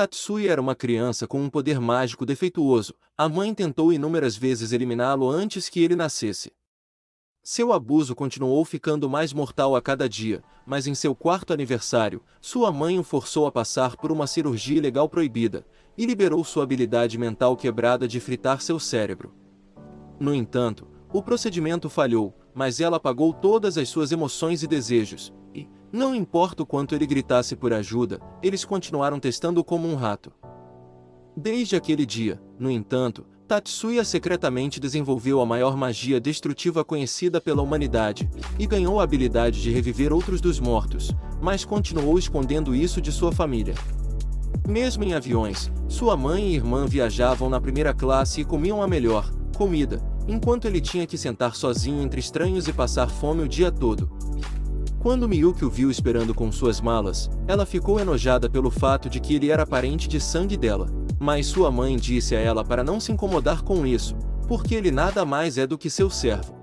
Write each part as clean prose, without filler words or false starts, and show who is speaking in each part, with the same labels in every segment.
Speaker 1: Tatsuya era uma criança com um poder mágico defeituoso. A mãe tentou inúmeras vezes eliminá-lo antes que ele nascesse. Seu abuso continuou ficando mais mortal a cada dia, mas em seu quarto aniversário, sua mãe o forçou a passar por uma cirurgia ilegal proibida, e liberou sua habilidade mental quebrada de fritar seu cérebro. No entanto, o procedimento falhou, mas ela apagou todas as suas emoções e desejos, e, não importa o quanto ele gritasse por ajuda, eles continuaram testando como um rato. Desde aquele dia, no entanto, Tatsuya secretamente desenvolveu a maior magia destrutiva conhecida pela humanidade, e ganhou a habilidade de reviver outros dos mortos, mas continuou escondendo isso de sua família. Mesmo em aviões, sua mãe e irmã viajavam na primeira classe e comiam a melhor comida, enquanto ele tinha que sentar sozinho entre estranhos e passar fome o dia todo. Quando Miyuki o viu esperando com suas malas, ela ficou enojada pelo fato de que ele era parente de sangue dela. Mas sua mãe disse a ela para não se incomodar com isso, porque ele nada mais é do que seu servo.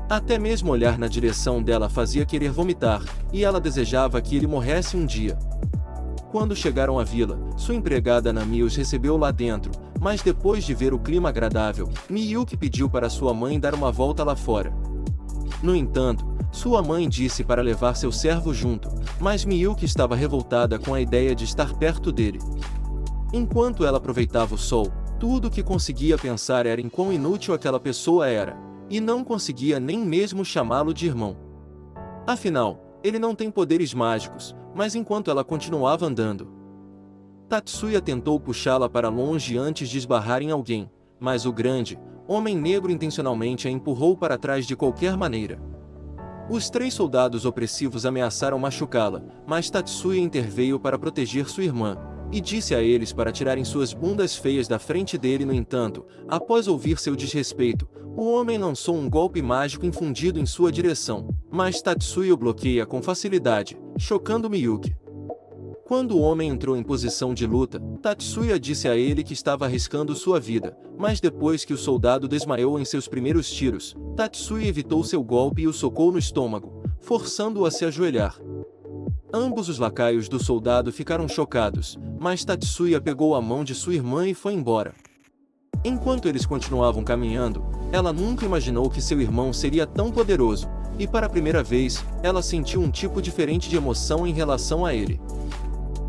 Speaker 1: Até mesmo olhar na direção dela fazia querer vomitar, e ela desejava que ele morresse um dia. Quando chegaram à vila, sua empregada Nami os recebeu lá dentro, mas depois de ver o clima agradável, Miyuki pediu para sua mãe dar uma volta lá fora. No entanto, sua mãe disse para levar seu servo junto, mas Miyuki estava revoltada com a ideia de estar perto dele. Enquanto ela aproveitava o sol, tudo o que conseguia pensar era em quão inútil aquela pessoa era, e não conseguia nem mesmo chamá-lo de irmão. Afinal, ele não tem poderes mágicos, mas enquanto ela continuava andando, Tatsuya tentou puxá-la para longe antes de esbarrar em alguém, mas o grande homem negro intencionalmente a empurrou para trás de qualquer maneira. Os 3 soldados opressivos ameaçaram machucá-la, mas Tatsuya interveio para proteger sua irmã, e disse a eles para tirarem suas bundas feias da frente dele. No entanto, após ouvir seu desrespeito, o homem lançou um golpe mágico infundido em sua direção, mas Tatsuya o bloqueia com facilidade, chocando Miyuki. Quando o homem entrou em posição de luta, Tatsuya disse a ele que estava arriscando sua vida, mas depois que o soldado desmaiou em seus primeiros tiros, Tatsuya evitou seu golpe e o socou no estômago, forçando-o a se ajoelhar. Ambos os lacaios do soldado ficaram chocados, mas Tatsuya pegou a mão de sua irmã e foi embora. Enquanto eles continuavam caminhando, ela nunca imaginou que seu irmão seria tão poderoso, e para a primeira vez, ela sentiu um tipo diferente de emoção em relação a ele.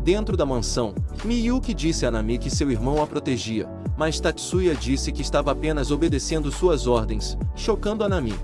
Speaker 1: Dentro da mansão, Miyuki disse a Nami que seu irmão a protegia, mas Tatsuya disse que estava apenas obedecendo suas ordens, chocando a Nami.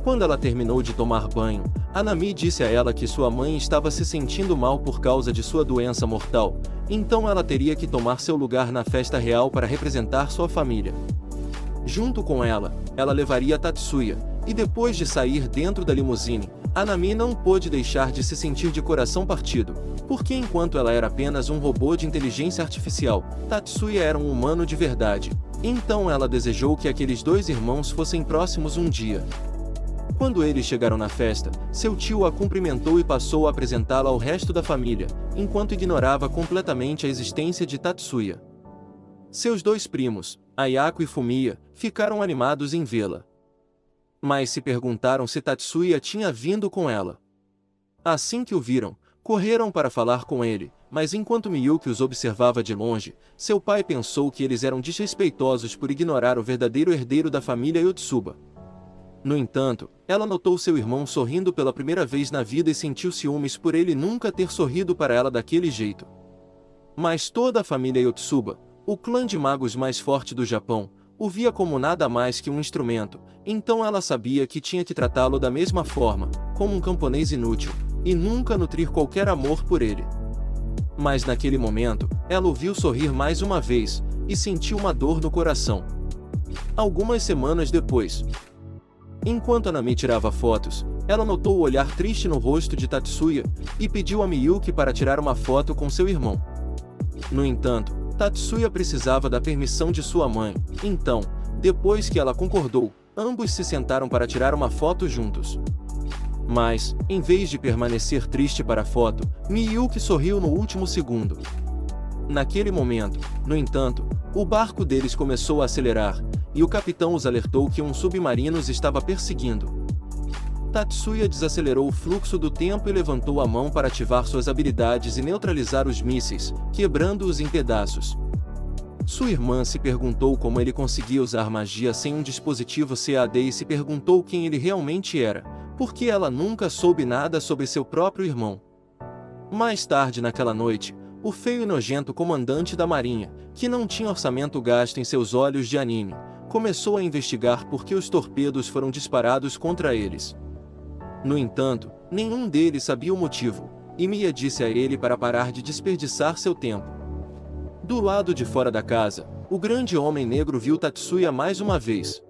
Speaker 1: Quando ela terminou de tomar banho, a Nami disse a ela que sua mãe estava se sentindo mal por causa de sua doença mortal, então ela teria que tomar seu lugar na festa real para representar sua família. Junto com ela levaria Tatsuya, e depois de sair dentro da limusine, a Nami não pôde deixar de se sentir de coração partido, porque enquanto ela era apenas um robô de inteligência artificial, Tatsuya era um humano de verdade. Então ela desejou que aqueles 2 irmãos fossem próximos um dia. Quando eles chegaram na festa, seu tio a cumprimentou e passou a apresentá-la ao resto da família, enquanto ignorava completamente a existência de Tatsuya. Seus 2 primos, Ayako e Fumiya, ficaram animados em vê-la. Mas se perguntaram se Tatsuya tinha vindo com ela. Assim que o viram, correram para falar com ele, mas enquanto Miyuki os observava de longe, seu pai pensou que eles eram desrespeitosos por ignorar o verdadeiro herdeiro da família Yotsuba. No entanto, ela notou seu irmão sorrindo pela primeira vez na vida e sentiu ciúmes por ele nunca ter sorrido para ela daquele jeito. Mas toda a família Yotsuba, o clã de magos mais forte do Japão, o via como nada mais que um instrumento, então ela sabia que tinha que tratá-lo da mesma forma, como um camponês inútil, e nunca nutrir qualquer amor por ele. Mas naquele momento, ela o viu sorrir mais uma vez, e sentiu uma dor no coração. Algumas semanas depois, enquanto a Nami tirava fotos, ela notou o olhar triste no rosto de Tatsuya, e pediu a Miyuki para tirar uma foto com seu irmão. No entanto, Tatsuya precisava da permissão de sua mãe, então, depois que ela concordou, ambos se sentaram para tirar uma foto juntos. Mas, em vez de permanecer triste para a foto, Miyuki sorriu no último segundo. Naquele momento, no entanto, o barco deles começou a acelerar, e o capitão os alertou que um submarino os estava perseguindo. Tatsuya desacelerou o fluxo do tempo e levantou a mão para ativar suas habilidades e neutralizar os mísseis, quebrando-os em pedaços. Sua irmã se perguntou como ele conseguia usar magia sem um dispositivo CAD e se perguntou quem ele realmente era, porque ela nunca soube nada sobre seu próprio irmão. Mais tarde naquela noite, o feio e nojento comandante da marinha, que não tinha orçamento gasto em seus olhos de anime, começou a investigar por que os torpedos foram disparados contra eles. No entanto, nenhum deles sabia o motivo, e Mia disse a ele para parar de desperdiçar seu tempo. Do lado de fora da casa, o grande homem negro viu Tatsuya mais uma vez.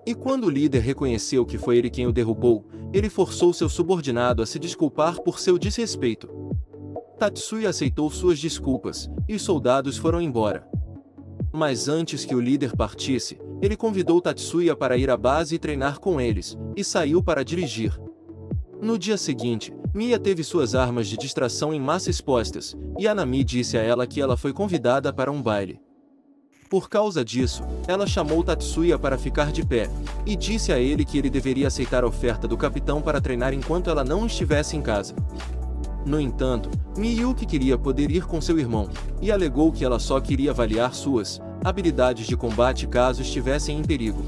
Speaker 1: E quando o líder reconheceu que foi ele quem o derrubou, ele forçou seu subordinado a se desculpar por seu desrespeito. Tatsuya aceitou suas desculpas, e os soldados foram embora. Mas antes que o líder partisse, ele convidou Tatsuya para ir à base e treinar com eles, e saiu para dirigir. No dia seguinte, Mia teve suas armas de distração em massa expostas, e Anami disse a ela que ela foi convidada para um baile. Por causa disso, ela chamou Tatsuya para ficar de pé, e disse a ele que ele deveria aceitar a oferta do capitão para treinar enquanto ela não estivesse em casa. No entanto, Miyuki queria poder ir com seu irmão, e alegou que ela só queria avaliar suas habilidades de combate caso estivessem em perigo.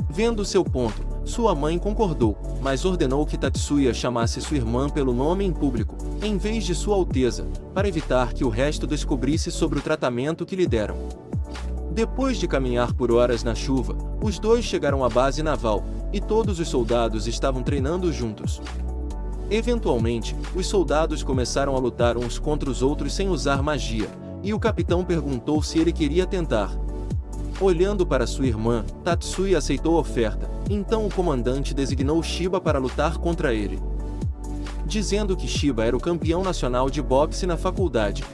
Speaker 1: Vendo seu ponto, sua mãe concordou, mas ordenou que Tatsuya chamasse sua irmã pelo nome em público, em vez de Sua Alteza, para evitar que o resto descobrisse sobre o tratamento que lhe deram. Depois de caminhar por horas na chuva, os dois chegaram à base naval, e todos os soldados estavam treinando juntos. Eventualmente, os soldados começaram a lutar uns contra os outros sem usar magia, e o capitão perguntou se ele queria tentar. Olhando para sua irmã, Tatsuya aceitou a oferta, então o comandante designou Shiba para lutar contra ele, dizendo que Shiba era o campeão nacional de boxe na faculdade.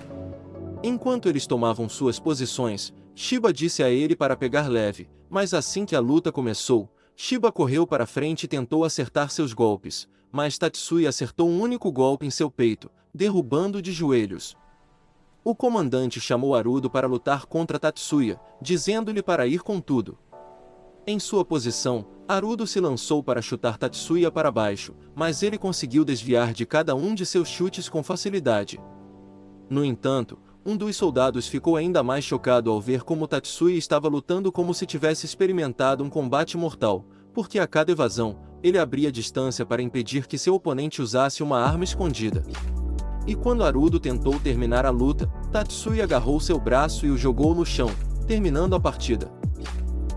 Speaker 1: Enquanto eles tomavam suas posições, Shiba disse a ele para pegar leve, mas assim que a luta começou, Shiba correu para frente e tentou acertar seus golpes, mas Tatsuya acertou um único golpe em seu peito, derrubando-o de joelhos. O comandante chamou Arudo para lutar contra Tatsuya, dizendo-lhe para ir com tudo. Em sua posição, Arudo se lançou para chutar Tatsuya para baixo, mas ele conseguiu desviar de cada um de seus chutes com facilidade. No entanto, um dos soldados ficou ainda mais chocado ao ver como Tatsuya estava lutando como se tivesse experimentado um combate mortal, porque a cada evasão, ele abria distância para impedir que seu oponente usasse uma arma escondida. E quando Arudo tentou terminar a luta, Tatsuya agarrou seu braço e o jogou no chão, terminando a partida.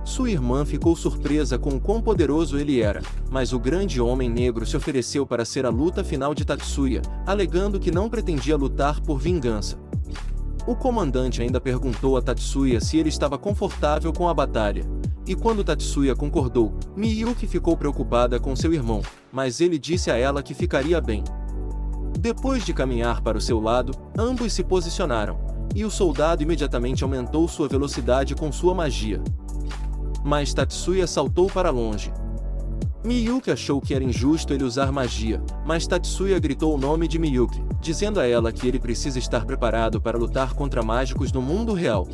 Speaker 1: Sua irmã ficou surpresa com o quão poderoso ele era, mas o grande homem negro se ofereceu para ser a luta final de Tatsuya, alegando que não pretendia lutar por vingança. O comandante ainda perguntou a Tatsuya se ele estava confortável com a batalha, e quando Tatsuya concordou, Miyuki ficou preocupada com seu irmão, mas ele disse a ela que ficaria bem. Depois de caminhar para o seu lado, ambos se posicionaram, e o soldado imediatamente aumentou sua velocidade com sua magia. Mas Tatsuya saltou para longe. Miyuki achou que era injusto ele usar magia, mas Tatsuya gritou o nome de Miyuki, dizendo a ela que ele precisa estar preparado para lutar contra mágicos no mundo real.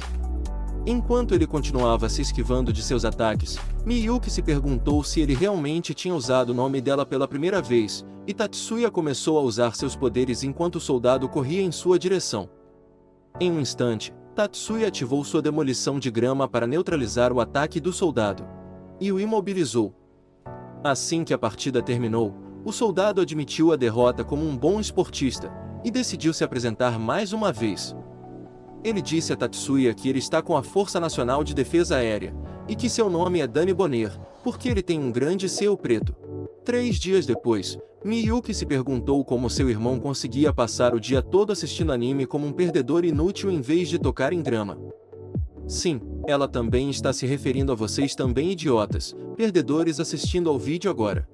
Speaker 1: Enquanto ele continuava se esquivando de seus ataques, Miyuki se perguntou se ele realmente tinha usado o nome dela pela primeira vez, e Tatsuya começou a usar seus poderes enquanto o soldado corria em sua direção. Em um instante, Tatsuya ativou sua demolição de grama para neutralizar o ataque do soldado, e o imobilizou. Assim que a partida terminou, o soldado admitiu a derrota como um bom esportista, e decidiu se apresentar mais uma vez. Ele disse a Tatsuya que ele está com a Força Nacional de Defesa Aérea, e que seu nome é Danny Bonner, porque ele tem um grande selo preto. 3 dias depois, Miyuki se perguntou como seu irmão conseguia passar o dia todo assistindo anime como um perdedor inútil em vez de tocar em grama. Sim, ela também está se referindo a vocês também idiotas, perdedores assistindo ao vídeo agora.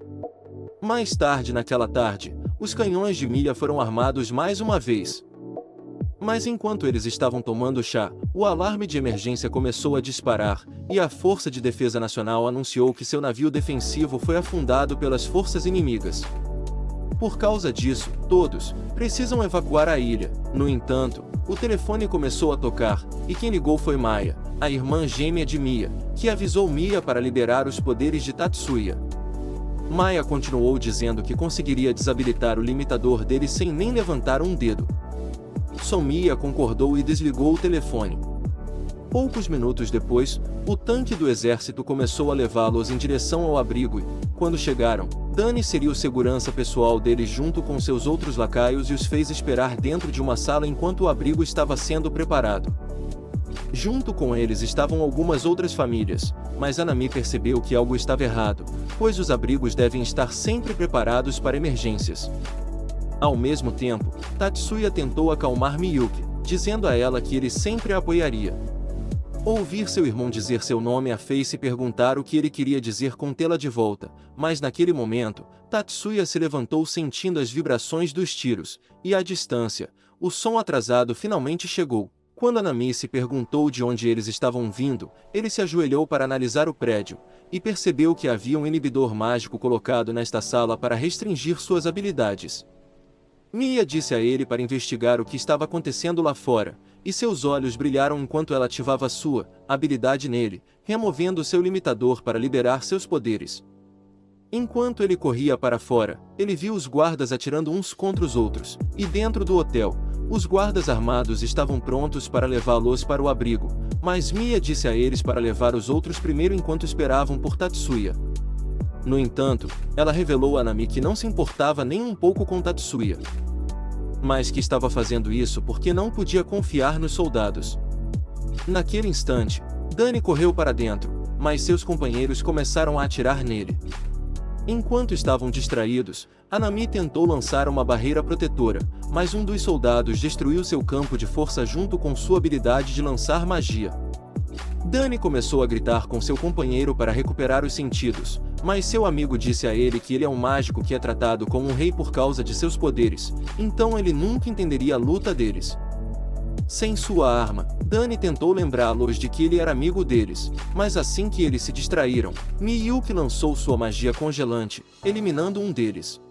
Speaker 1: Mais tarde naquela tarde, os canhões de milha foram armados mais uma vez. Mas enquanto eles estavam tomando chá, o alarme de emergência começou a disparar, e a Força de Defesa Nacional anunciou que seu navio defensivo foi afundado pelas forças inimigas. Por causa disso, todos precisam evacuar a ilha. No entanto, o telefone começou a tocar, e quem ligou foi Maya, a irmã gêmea de Mia, que avisou Mia para liberar os poderes de Tatsuya. Maya continuou dizendo que conseguiria desabilitar o limitador dele sem nem levantar um dedo. Mia concordou e desligou o telefone. Poucos minutos depois, o tanque do exército começou a levá-los em direção ao abrigo e, quando chegaram, Danny seria o segurança pessoal deles junto com seus outros lacaios e os fez esperar dentro de uma sala enquanto o abrigo estava sendo preparado. Junto com eles estavam algumas outras famílias, mas Anami percebeu que algo estava errado, pois os abrigos devem estar sempre preparados para emergências. Ao mesmo tempo, Tatsuya tentou acalmar Miyuki, dizendo a ela que ele sempre a apoiaria. Ouvir seu irmão dizer seu nome a fez-se perguntar o que ele queria dizer com tê-la de volta, mas naquele momento, Tatsuya se levantou sentindo as vibrações dos tiros, e à distância, o som atrasado finalmente chegou. Quando Anami se perguntou de onde eles estavam vindo, ele se ajoelhou para analisar o prédio, e percebeu que havia um inibidor mágico colocado nesta sala para restringir suas habilidades. Mia disse a ele para investigar o que estava acontecendo lá fora, e seus olhos brilharam enquanto ela ativava sua habilidade nele, removendo seu limitador para liberar seus poderes. Enquanto ele corria para fora, ele viu os guardas atirando uns contra os outros, e dentro do hotel, os guardas armados estavam prontos para levá-los para o abrigo, mas Mia disse a eles para levar os outros primeiro enquanto esperavam por Tatsuya. No entanto, ela revelou a Anami que não se importava nem um pouco com Tatsuya, mas que estava fazendo isso porque não podia confiar nos soldados. Naquele instante, Danny correu para dentro, mas seus companheiros começaram a atirar nele. Enquanto estavam distraídos, Anami tentou lançar uma barreira protetora, mas um dos soldados destruiu seu campo de força junto com sua habilidade de lançar magia. Danny começou a gritar com seu companheiro para recuperar os sentidos, mas seu amigo disse a ele que ele é um mágico que é tratado como um rei por causa de seus poderes, então ele nunca entenderia a luta deles. Sem sua arma, Danny tentou lembrá-los de que ele era amigo deles, mas assim que eles se distraíram, Miyuki lançou sua magia congelante, eliminando um deles.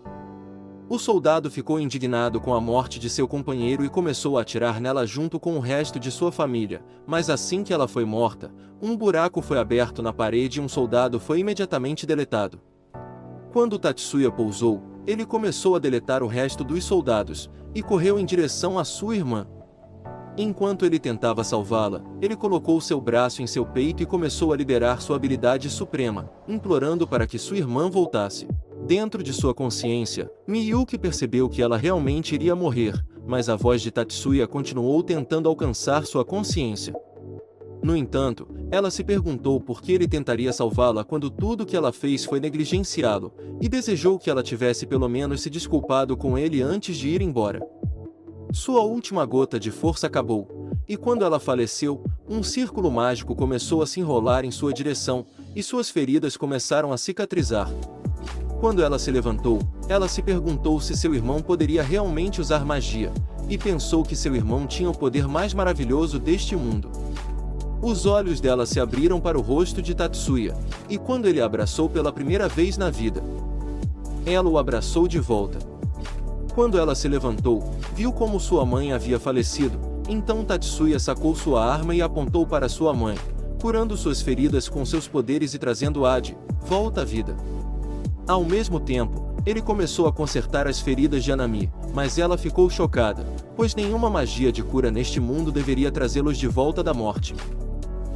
Speaker 1: O soldado ficou indignado com a morte de seu companheiro e começou a atirar nela junto com o resto de sua família, mas assim que ela foi morta, um buraco foi aberto na parede e um soldado foi imediatamente deletado. Quando Tatsuya pousou, ele começou a deletar o resto dos soldados, e correu em direção à sua irmã. Enquanto ele tentava salvá-la, ele colocou seu braço em seu peito e começou a liberar sua habilidade suprema, implorando para que sua irmã voltasse. Dentro de sua consciência, Miyuki percebeu que ela realmente iria morrer, mas a voz de Tatsuya continuou tentando alcançar sua consciência. No entanto, ela se perguntou por que ele tentaria salvá-la quando tudo que ela fez foi negligenciá-lo, e desejou que ela tivesse pelo menos se desculpado com ele antes de ir embora. Sua última gota de força acabou, e quando ela faleceu, um círculo mágico começou a se enrolar em sua direção, e suas feridas começaram a cicatrizar. Quando ela se levantou, ela se perguntou se seu irmão poderia realmente usar magia, e pensou que seu irmão tinha o poder mais maravilhoso deste mundo. Os olhos dela se abriram para o rosto de Tatsuya, e quando ele a abraçou pela primeira vez na vida, ela o abraçou de volta. Quando ela se levantou, viu como sua mãe havia falecido, então Tatsuya sacou sua arma e apontou para sua mãe, curando suas feridas com seus poderes e trazendo a de volta à vida. Ao mesmo tempo, ele começou a consertar as feridas de Anami, mas ela ficou chocada, pois nenhuma magia de cura neste mundo deveria trazê-los de volta da morte.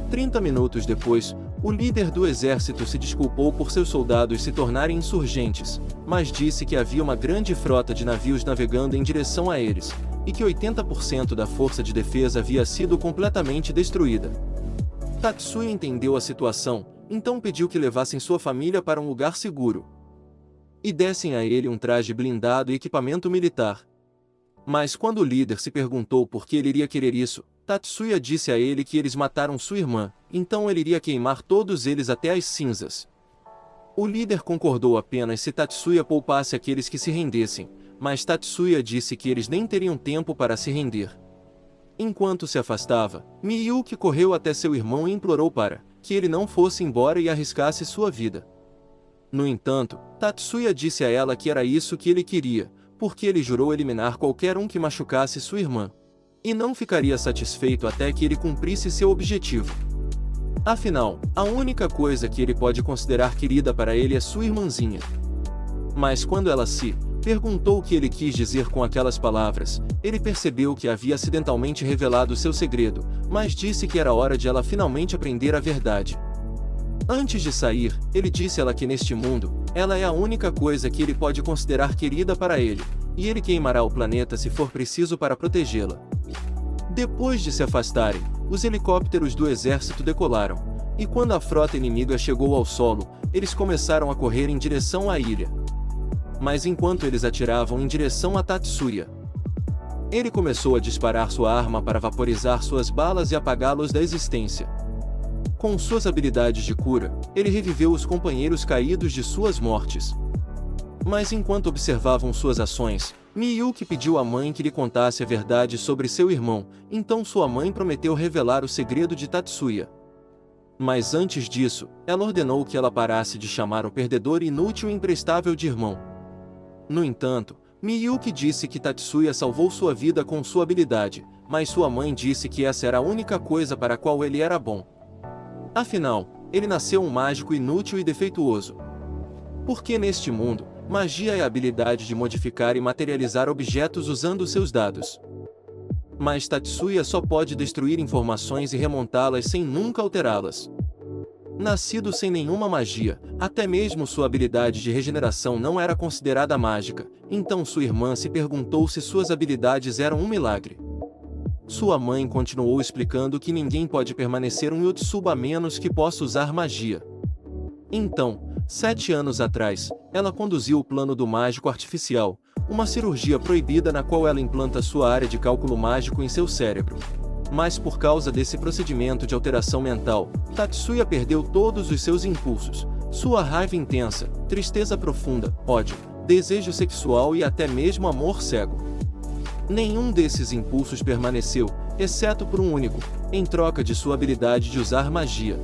Speaker 1: 30 minutos depois, o líder do exército se desculpou por seus soldados se tornarem insurgentes, mas disse que havia uma grande frota de navios navegando em direção a eles, e que 80% da força de defesa havia sido completamente destruída. Tatsuya entendeu a situação, então pediu que levassem sua família para um lugar seguro e dessem a ele um traje blindado e equipamento militar. Mas quando o líder se perguntou por que ele iria querer isso, Tatsuya disse a ele que eles mataram sua irmã, então ele iria queimar todos eles até as cinzas. O líder concordou apenas se Tatsuya poupasse aqueles que se rendessem, mas Tatsuya disse que eles nem teriam tempo para se render. Enquanto se afastava, Miyuki correu até seu irmão e implorou para que ele não fosse embora e arriscasse sua vida. No entanto, Tatsuya disse a ela que era isso que ele queria, porque ele jurou eliminar qualquer um que machucasse sua irmã. E não ficaria satisfeito até que ele cumprisse seu objetivo. Afinal, a única coisa que ele pode considerar querida para ele é sua irmãzinha. Mas quando ela se perguntou o que ele quis dizer com aquelas palavras, ele percebeu que havia acidentalmente revelado seu segredo, mas disse que era hora de ela finalmente aprender a verdade. Antes de sair, ele disse a ela que neste mundo, ela é a única coisa que ele pode considerar querida para ele, e ele queimará o planeta se for preciso para protegê-la. Depois de se afastarem, os helicópteros do exército decolaram, e quando a frota inimiga chegou ao solo, eles começaram a correr em direção à ilha. Mas enquanto eles atiravam em direção a Tatsuya, ele começou a disparar sua arma para vaporizar suas balas e apagá-los da existência. Com suas habilidades de cura, ele reviveu os companheiros caídos de suas mortes. Mas enquanto observavam suas ações, Miyuki pediu à mãe que lhe contasse a verdade sobre seu irmão, então sua mãe prometeu revelar o segredo de Tatsuya. Mas antes disso, ela ordenou que ela parasse de chamar o perdedor inútil e imprestável de irmão. No entanto, Miyuki disse que Tatsuya salvou sua vida com sua habilidade, mas sua mãe disse que essa era a única coisa para a qual ele era bom. Afinal, ele nasceu um mágico inútil e defeituoso. Porque neste mundo, magia é a habilidade de modificar e materializar objetos usando seus dados. Mas Tatsuya só pode destruir informações e remontá-las sem nunca alterá-las. Nascido sem nenhuma magia, até mesmo sua habilidade de regeneração não era considerada mágica, então sua irmã se perguntou se suas habilidades eram um milagre. Sua mãe continuou explicando que ninguém pode permanecer um Yotsuba a menos que possa usar magia. Então, 7 anos atrás, ela conduziu o plano do mágico artificial, uma cirurgia proibida na qual ela implanta sua área de cálculo mágico em seu cérebro. Mas por causa desse procedimento de alteração mental, Tatsuya perdeu todos os seus impulsos, sua raiva intensa, tristeza profunda, ódio, desejo sexual e até mesmo amor cego. Nenhum desses impulsos permaneceu, exceto por um único, em troca de sua habilidade de usar magia.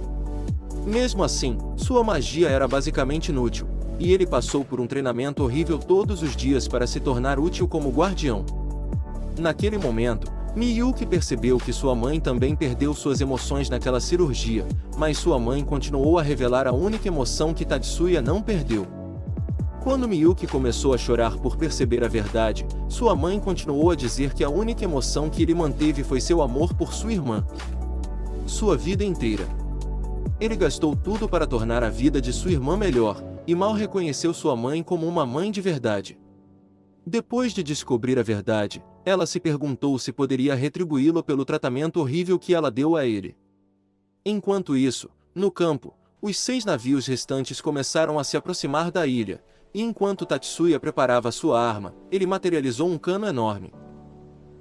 Speaker 1: Mesmo assim, sua magia era basicamente inútil, e ele passou por um treinamento horrível todos os dias para se tornar útil como guardião. Naquele momento, Miyuki percebeu que sua mãe também perdeu suas emoções naquela cirurgia, mas sua mãe continuou a revelar a única emoção que Tatsuya não perdeu. Quando Miyuki começou a chorar por perceber a verdade, sua mãe continuou a dizer que a única emoção que ele manteve foi seu amor por sua irmã. Sua vida inteira. Ele gastou tudo para tornar a vida de sua irmã melhor, e mal reconheceu sua mãe como uma mãe de verdade. Depois de descobrir a verdade, ela se perguntou se poderia retribuí-lo pelo tratamento horrível que ela deu a ele. Enquanto isso, no campo, os 6 navios restantes começaram a se aproximar da ilha, e enquanto Tatsuya preparava sua arma, ele materializou um cano enorme.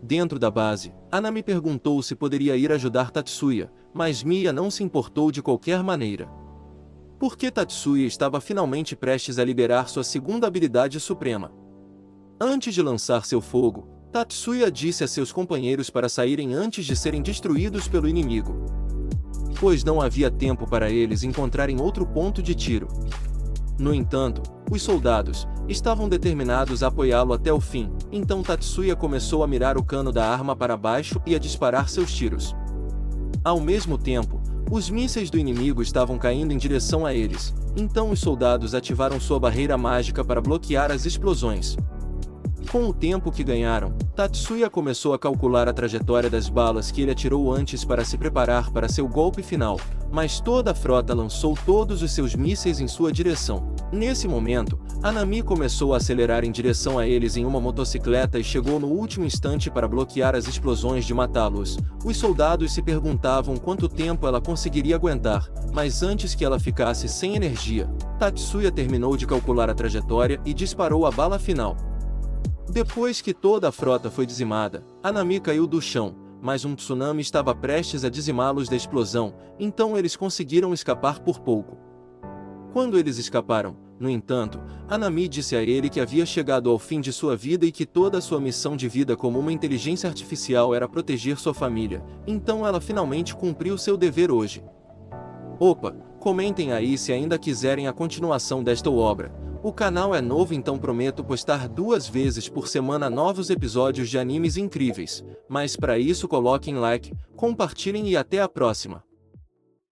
Speaker 1: Dentro da base, Anami perguntou se poderia ir ajudar Tatsuya, mas Miya não se importou de qualquer maneira. Porque Tatsuya estava finalmente prestes a liberar sua segunda habilidade suprema. Antes de lançar seu fogo, Tatsuya disse a seus companheiros para saírem antes de serem destruídos pelo inimigo. Pois não havia tempo para eles encontrarem outro ponto de tiro. No entanto, os soldados estavam determinados a apoiá-lo até o fim, então Tatsuya começou a mirar o cano da arma para baixo e a disparar seus tiros. Ao mesmo tempo, os mísseis do inimigo estavam caindo em direção a eles, então os soldados ativaram sua barreira mágica para bloquear as explosões. Com o tempo que ganharam, Tatsuya começou a calcular a trajetória das balas que ele atirou antes para se preparar para seu golpe final, mas toda a frota lançou todos os seus mísseis em sua direção. Nesse momento, Anami começou a acelerar em direção a eles em uma motocicleta e chegou no último instante para bloquear as explosões de matá-los. Os soldados se perguntavam quanto tempo ela conseguiria aguentar, mas antes que ela ficasse sem energia, Tatsuya terminou de calcular a trajetória e disparou a bala final. Depois que toda a frota foi dizimada, Anami caiu do chão, mas um tsunami estava prestes a dizimá-los da explosão, então eles conseguiram escapar por pouco. Quando eles escaparam, no entanto, Anami disse a ele que havia chegado ao fim de sua vida e que toda a sua missão de vida como uma inteligência artificial era proteger sua família, então ela finalmente cumpriu seu dever hoje. Opa, comentem aí se ainda quiserem a continuação desta obra. O canal é novo, então prometo postar 2 vezes por semana novos episódios de animes incríveis, mas para isso coloquem like, compartilhem e até a próxima.